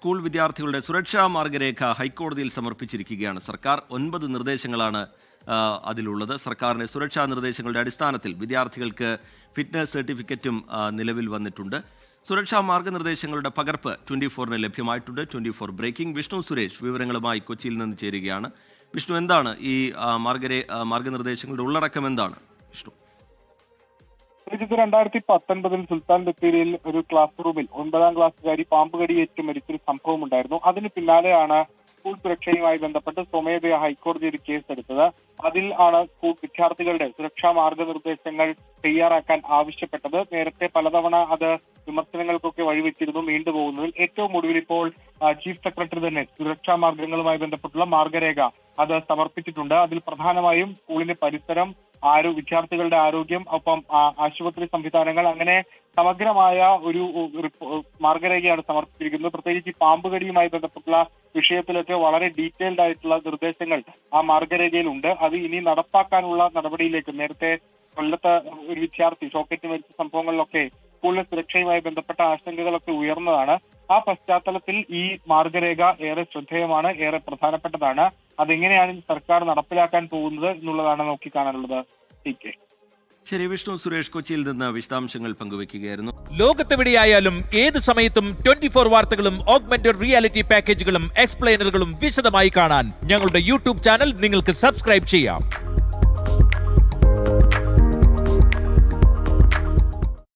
School വിദ്യാർത്ഥികളുടെ സുരക്ഷാ മാർഗരേഖ ഹൈക്കോടതിയിൽ സമർപ്പിച്ചിരിക്കുകയാണ് സർക്കാർ. 9 നിർദ്ദേശങ്ങളാണ് അതിലുള്ളത്. സർക്കാരിന്റെ സുരക്ഷാ നിർദ്ദേശങ്ങളുടെ അടിസ്ഥാനത്തിൽ വിദ്യാർത്ഥികൾക്ക് ഫിറ്റ്നസ് സർട്ടിഫിക്കറ്റും നിലവിൽ വന്നിട്ടുണ്ട്. സുരക്ഷാ മാർഗനിർദ്ദേശങ്ങളുടെ പകർപ്പ് 24-ന് ലഭ്യമായിട്ടുണ്ട്. 24 ബ്രേക്കിംഗ്. വിഷ്ണു സുരേഷ് വിവരങ്ങളുമായി കൊച്ചിയിൽ നിന്ന് ചേരുകയാണ്. വിഷ്ണു, എന്താണ് ഈ മാർഗനിർദ്ദേശങ്ങളുടെ ഉള്ളടക്കം എന്താണ്? വിഷ്ണു, 2019 സുൽത്താൻ ബത്തേരിയിൽ ഒരു ക്ലാസ് റൂമിൽ 9ാം ക്ലാസ്സുകാരി പാമ്പ് കടിയേറ്റ് മരിച്ചൊരു സംഭവം ഉണ്ടായിരുന്നു. അതിന് പിന്നാലെയാണ് സ്കൂൾ സുരക്ഷയുമായി ബന്ധപ്പെട്ട് സ്വമേധയാ ഹൈക്കോടതി ഒരു കേസ് എടുത്തത്. അതിൽ ആണ് സ്കൂൾ വിദ്യാർത്ഥികളുടെ സുരക്ഷാ മാർഗനിർദ്ദേശങ്ങൾ തയ്യാറാക്കാൻ ആവശ്യപ്പെട്ടത്. നേരത്തെ പലതവണ അത് വിമർശനങ്ങൾക്കൊക്കെ വഴിവെച്ചിരുന്നു. നീണ്ടുപോകുന്നതിൽ ഏറ്റവും ഒടുവിൽ ഇപ്പോൾ ചീഫ് സെക്രട്ടറി തന്നെ സുരക്ഷാ മാർഗങ്ങളുമായി ബന്ധപ്പെട്ടുള്ള മാർഗരേഖ അത് സമർപ്പിച്ചിട്ടുണ്ട്. അതിൽ പ്രധാനമായും സ്കൂളിന്റെ പരിസരം, വിദ്യാർത്ഥികളുടെ ആരോഗ്യം, ഒപ്പം ആശുപത്രി സംവിധാനങ്ങൾ, അങ്ങനെ സമഗ്രമായ ഒരു മാർഗരേഖയാണ് സമർപ്പിച്ചിരിക്കുന്നത്. പ്രത്യേകിച്ച് ഈ പാമ്പ് കടിയുമായി ബന്ധപ്പെട്ടുള്ള വിഷയത്തിലൊക്കെ വളരെ ഡീറ്റെയിൽഡ് ആയിട്ടുള്ള നിർദ്ദേശങ്ങൾ ആ മാർഗരേഖയിലുണ്ട്. അത് ഇനി നടപ്പാക്കാനുള്ള നടപടിയിലേക്ക്, നേരത്തെ കൊല്ലത്ത് ഒരു വിദ്യാർത്ഥി ഷോക്കേറ്റ് മരിച്ച സംഭവങ്ങളിലൊക്കെ സ്കൂളിലെ സുരക്ഷയുമായി ബന്ധപ്പെട്ട ആശങ്കകളൊക്കെ ഉയർന്നതാണ്. ആ പശ്ചാത്തലത്തിൽ ഈ മാർഗരേഖ ഏറെ ശ്രദ്ധേയമാണ്, ഏറെ പ്രധാനപ്പെട്ടതാണ്. അതെങ്ങനെയാണ് സർക്കാർ നടപ്പിലാക്കാൻ പോകുന്നത് എന്നുള്ളതാണ് നോക്കിക്കാണാനുള്ളത്. ശരി, വിഷ്ണു സുരേഷ് കൊച്ചിയിൽ നിന്ന് വിശദാംശങ്ങൾ പങ്കുവയ്ക്കുകയായിരുന്നു. ലോകത്തെവിടെയായാലും ഏത് സമയത്തും 24 വാർത്തകളും ഓഗ്മെന്റഡ് റിയാലിറ്റി പാക്കേജുകളും എക്സ്പ്ലെയിനറുകളും വിശദമായി കാണാൻ ഞങ്ങളുടെ യൂട്യൂബ് ചാനൽ നിങ്ങൾക്ക് സബ്സ്ക്രൈബ് ചെയ്യാം.